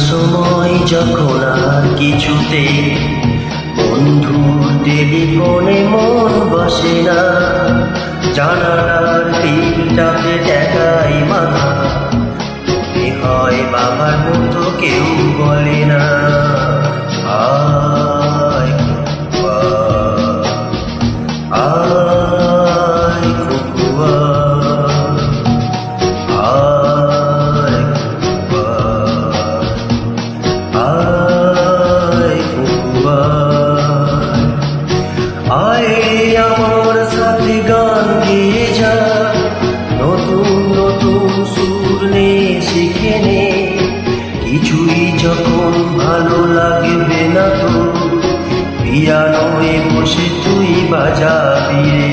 সময় যখন আর কিছুতে বন্ধুর টেলিফোনে মন বসে না, জানালার টিপটাকে দেখাই মাথা, মনে হয় বাবার মতো কেউ বলে না আয় খোকা, আয় খোকা, আয় খোকা, আয় খোকা, আয় আমার সাথে গান গেয়ে যা, নতুন নতুন সুর নে শিখে নে, কিছুই যখন ভালো লাগবে না তো পিয়ানোয় বসে তুই বাজাবি রে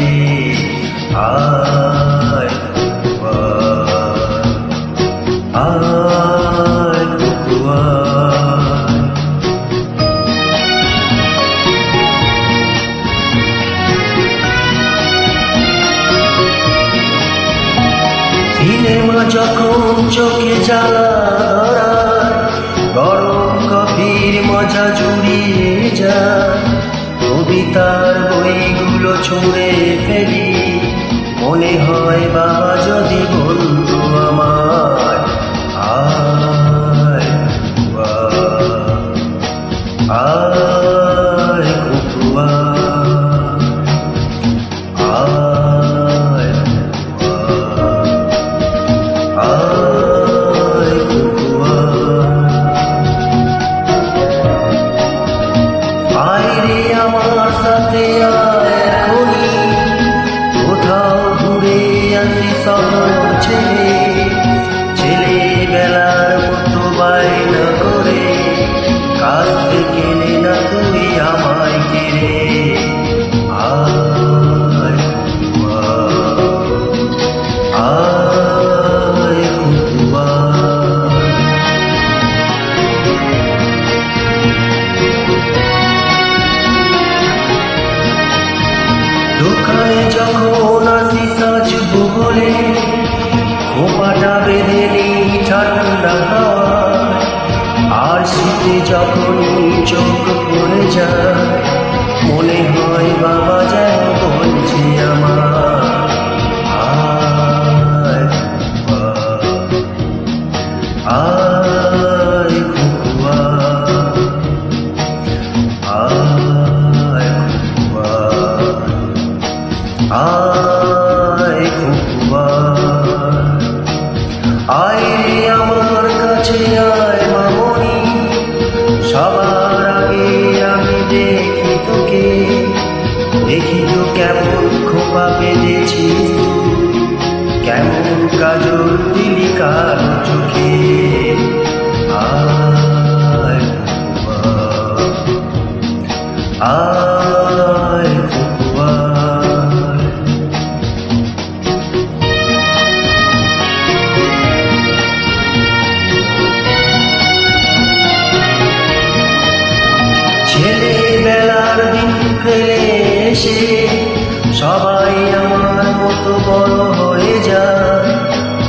আয় খোকা, আয় খোকা। সিনেমা যখন চোখে জ্বালা ধরায়, গরম কফির মজা জুড়িয়ে যায়, কবিতার বইগুলো ছুঁড়ে ফেলি, মনে হয় বাবা যদি বলতো আমার আয় খোকা, আয় খোকা, আয় আয় খোকা, আয় রে আমার সাথে আয় এখনই, কোথাও ঘুরে আসি শহর ছেড়ে, ছেলেবেলার মতো বায়না করে, কাছ থেকে নে না তুই আমায় কেড়ে আয় খোকা, আয় খোকা। দোকানে যখন আসি সাজবো বলে, খোপাটা বেঁধে নিই ঠান্ডা হাওয়ায়, আর শীতে যখনই চোখ পড়ে যায়, মনে হয় বাবা যেন বলছে আমার আয় খোকা, আয় খোকা, আয় খোকা, আয় খোকা, আয় রে আমার কাছে আয় মামনি, সবার আগে আমি দেখি তোকে, দেখি তো কেমন খোপা বেঁধেছিস তুই, কেমন কাজল দিলি কালো চোখে আয় খোকা, আয় খোকা। ছেলেবেলার দিন ফেলে এসে সবাই আমার মতো বড় হয়ে যায়,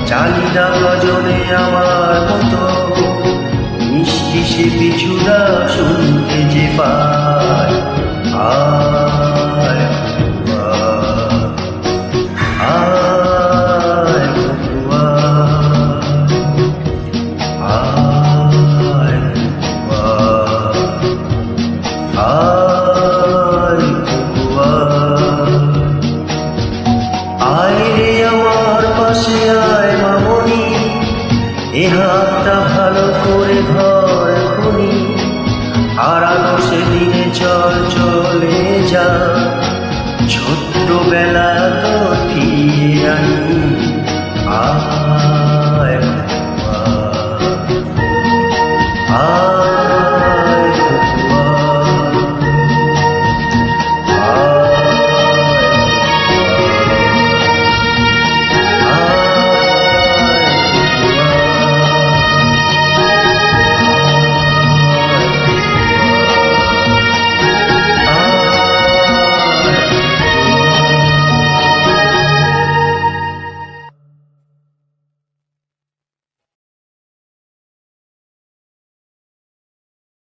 জানি না কজনে আমার মতো মিষ্টি সে পিছুরা শুনতে যে পায় আয় খোকা, আয় খোকা, আয় খোকা, আয় খোকা, আয় রে আমার পাশে আয় মামনি, এ হাতটা ভালো করে ধর এখনি, হারানো সেদিনে চল চলে যা, ছোট্টবেলা তো ফিরিয়ে আনি আয়